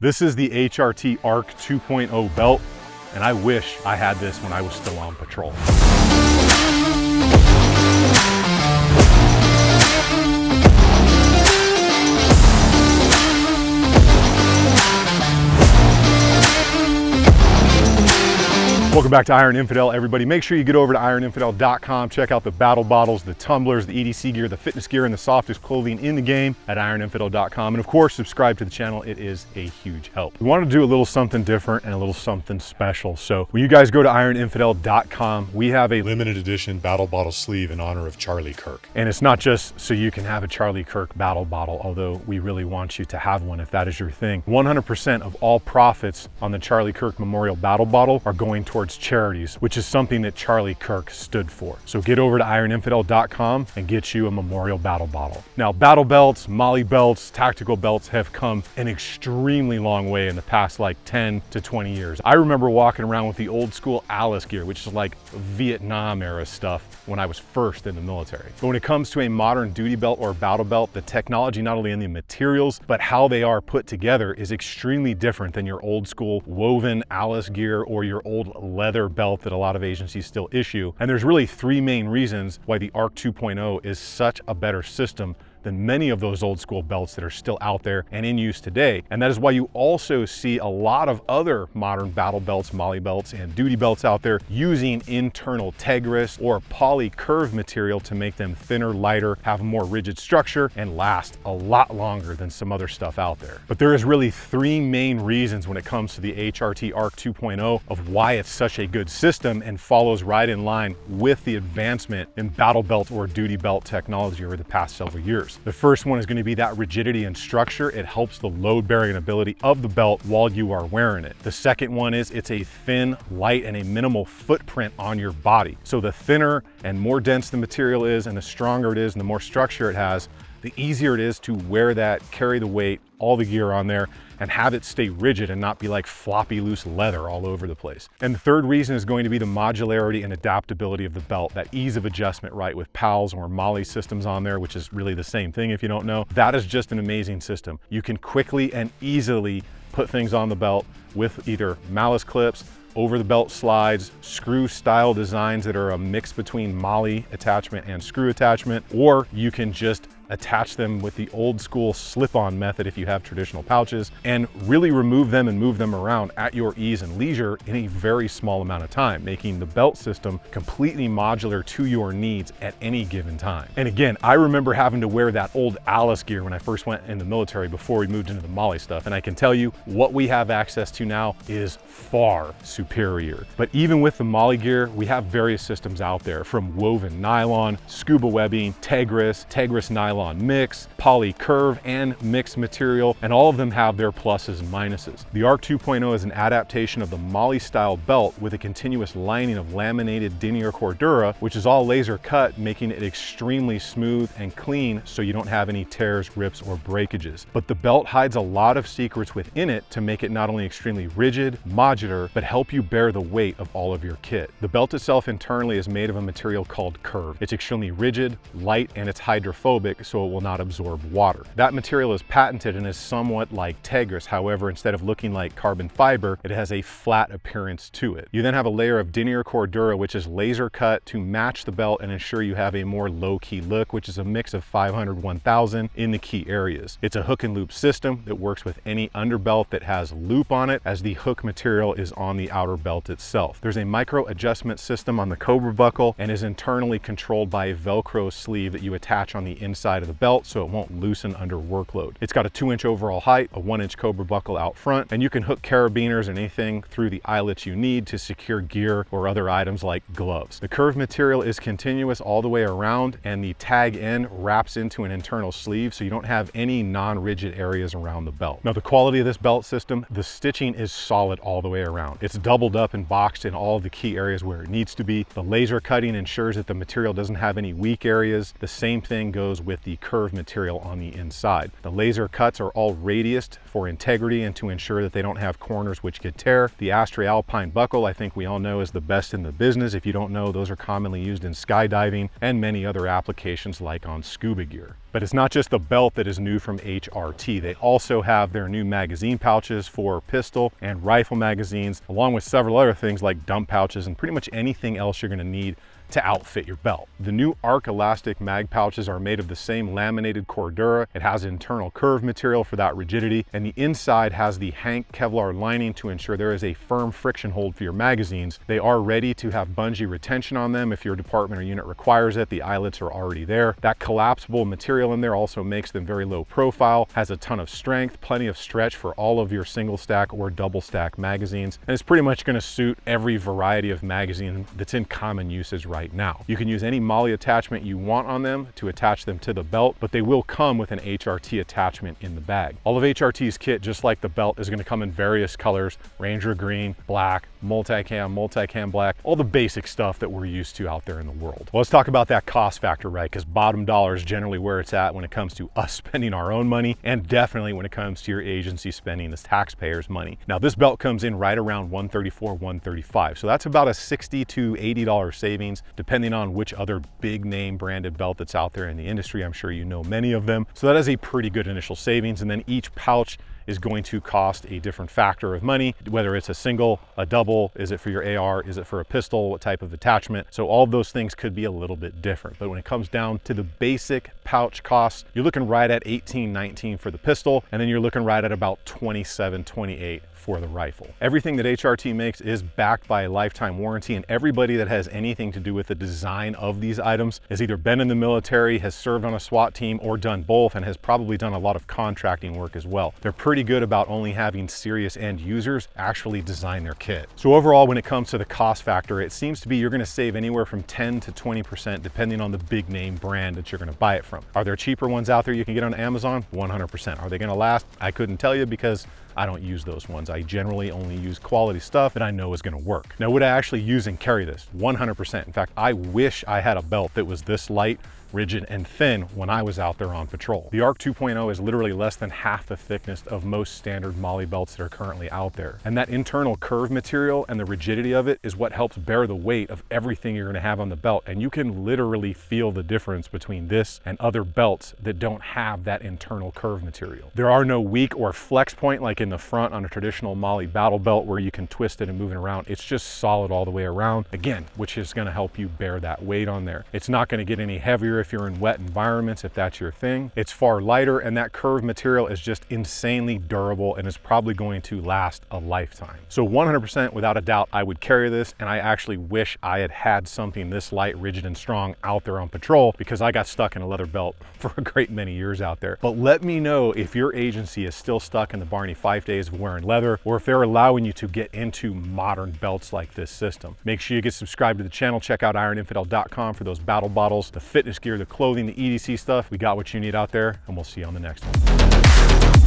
This is the HRT ARC 2.0 belt, and I wish I had this when I was still on patrol. Welcome back to Iron Infidel, everybody. Make sure you get over to ironinfidel.com. Check out the battle bottles, the tumblers, the EDC gear, the fitness gear, and the softest clothing in the game at ironinfidel.com. And of course, subscribe to the channel. It is a huge help. We wanted to do a little something different and a little something special. So when you guys go to ironinfidel.com, we have a limited edition battle bottle sleeve in honor of Charlie Kirk. And it's not just so you can have a Charlie Kirk battle bottle, although we really want you to have one if that is your thing. 100% of all profits on the Charlie Kirk Memorial Battle Bottle are going towards charities, which is something that Charlie Kirk stood for. So get over to ironinfidel.com and get you a memorial battle bottle. Now, battle belts, molly belts, tactical belts have come an extremely long way in the past like 10 to 20 years. I remember walking around with the old school Alice gear, which is like Vietnam era stuff when I was first in the military. But when it comes to a modern duty belt or battle belt, the technology, not only in the materials, but how they are put together is extremely different than your old school woven Alice gear or your old leather belt that a lot of agencies still issue. And there's really three main reasons why the ARC 2.0 is such a better system than many of those old school belts that are still out there and in use today. And that is why you also see a lot of other modern battle belts, molly belts, and duty belts out there using internal Tegris or Poly Curv material to make them thinner, lighter, have a more rigid structure, and last a lot longer than some other stuff out there. But there is really three main reasons when it comes to the HRT ARC 2.0 of why it's such a good system and follows right in line with the advancement in battle belt or duty belt technology over the past several years. The first one is going to be that rigidity and structure. It helps the load bearing ability of the belt while you are wearing it. The second one is it's a thin, light, and a minimal footprint on your body. So the thinner and more dense the material is and the stronger it is and the more structure it has, the easier it is to wear that, carry the weight, all the gear on there, and have it stay rigid and not be like floppy loose leather all over the place. And the third reason is going to be the modularity and adaptability of the belt, that ease of adjustment, right, with PALs or Molly systems on there, which is really the same thing if you don't know. That is just an amazing system. You can quickly and easily put things on the belt with either malice clips, over the belt slides, screw style designs that are a mix between Molly attachment and screw attachment, or you can just attach them with the old school slip-on method if you have traditional pouches, and really remove them and move them around at your ease and leisure in a very small amount of time, making the belt system completely modular to your needs at any given time. And again, I remember having to wear that old Alice gear when I first went in the military before we moved into the Molly stuff, and I can tell you what we have access to now is far superior. But even with the Molly gear, we have various systems out there, from woven nylon, scuba webbing, Tegris nylon mix, Poly Curv, and mixed material, and all of them have their pluses and minuses. The ARC 2.0 is an adaptation of the Molly style belt with a continuous lining of laminated denier cordura, which is all laser cut, making it extremely smooth and clean so you don't have any tears, rips, or breakages. But the belt hides a lot of secrets within it to make it not only extremely rigid, modular, but help you bear the weight of all of your kit. The belt itself internally is made of a material called Curv. It's extremely rigid, light, and it's hydrophobic, so it will not absorb water. That material is patented and is somewhat like Tegris. However, instead of looking like carbon fiber, it has a flat appearance to it. You then have a layer of denier cordura, which is laser cut to match the belt and ensure you have a more low-key look, which is a mix of 500, 1000 in the key areas. It's a hook and loop system that works with any underbelt that has loop on it, as the hook material is on the outer belt itself. There's a micro adjustment system on the Cobra buckle and is internally controlled by a Velcro sleeve that you attach on the inside of the belt so it won't loosen under workload. It's got a 2-inch overall height, a 1-inch Cobra buckle out front, and you can hook carabiners and anything through the eyelets you need to secure gear or other items like gloves. The Curv material is continuous all the way around, and the tag end wraps into an internal sleeve so you don't have any non-rigid areas around the belt. Now, the quality of this belt system, the stitching is solid all the way around. It's doubled up and boxed in all of the key areas where it needs to be. The laser cutting ensures that the material doesn't have any weak areas. The same thing goes with the curved material on the inside. The laser cuts are all radiused for integrity and to ensure that they don't have corners which could tear. The HRT Alpine buckle, I think we all know, is the best in the business. If you don't know, those are commonly used in skydiving and many other applications like on scuba gear. But it's not just the belt that is new from HRT. They also have their new magazine pouches for pistol and rifle magazines, along with several other things like dump pouches and pretty much anything else you're going to need to outfit your belt. The new ARC elastic mag pouches are made of the same laminated Cordura. It has internal curve material for that rigidity, and the inside has the Hank Kevlar lining to ensure there is a firm friction hold for your magazines. They are ready to have bungee retention on them if your department or unit requires it. The eyelets are already there. That collapsible material in there also makes them very low profile, has a ton of strength, plenty of stretch for all of your single stack or double stack magazines, and it's pretty much going to suit every variety of magazine that's in common usage right now. You can use any MOLLE attachment you want on them to attach them to the belt, but they will come with an HRT attachment in the bag. All of HRT's kit, just like the belt, is going to come in various colors: Ranger green, black, multicam black, all the basic stuff that we're used to out there in the world. Well, let's talk about that cost factor, right? Because bottom dollar is generally where it's at when it comes to us spending our own money, and definitely when it comes to your agency spending the taxpayers' money. Now, this belt comes in right around $134, $135. So that's about a $60 to $80 savings, depending on which other big name branded belt that's out there in the industry. I'm sure you know many of them. So that is a pretty good initial savings. And then each pouch is going to cost a different factor of money, whether it's a single, a double, is it for your AR, is it for a pistol, what type of attachment. So all of those things could be a little bit different. But when it comes down to the basic pouch cost, you're looking right at $18, $19 for the pistol, and then you're looking right at about $27, $28 for the rifle. Everything that HRT makes is backed by a lifetime warranty, and everybody that has anything to do with the design of these items has either been in the military, has served on a SWAT team, or done both, and has probably done a lot of contracting work as well. They're pretty good about only having serious end users actually design their kit. So overall, when it comes to the cost factor, it seems to be you're going to save anywhere from 10 to 20% depending on the big name brand that you're going to buy it from. Are there cheaper ones out there you can get on Amazon? 100%. Are they going to last? I couldn't tell you because I don't use those ones. I generally only use quality stuff that I know is going to work. Now, would I actually use and carry this? 100%. In fact, I wish I had a belt that was this light, rigid, and thin when I was out there on patrol. The ARC 2.0 is literally less than half the thickness of most standard MOLLE belts that are currently out there. And that internal curve material and the rigidity of it is what helps bear the weight of everything you're gonna have on the belt. And you can literally feel the difference between this and other belts that don't have that internal curve material. There are no weak or flex point like in the front on a traditional MOLLE battle belt where you can twist it and move it around. It's just solid all the way around, again, which is gonna help you bear that weight on there. It's not gonna get any heavier if you're in wet environments, if that's your thing. It's far lighter, and that curved material is just insanely durable and is probably going to last a lifetime. So 100% without a doubt, I would carry this, and I actually wish I had had something this light, rigid, and strong out there on patrol because I got stuck in a leather belt for a great many years out there. But let me know if your agency is still stuck in the Barney 5 days of wearing leather, or if they're allowing you to get into modern belts like this system. Make sure you get subscribed to the channel. Check out ironinfidel.com for those battle bottles, the fitness gear, the clothing, the EDC stuff. We got what you need out there, and we'll see you on the next one.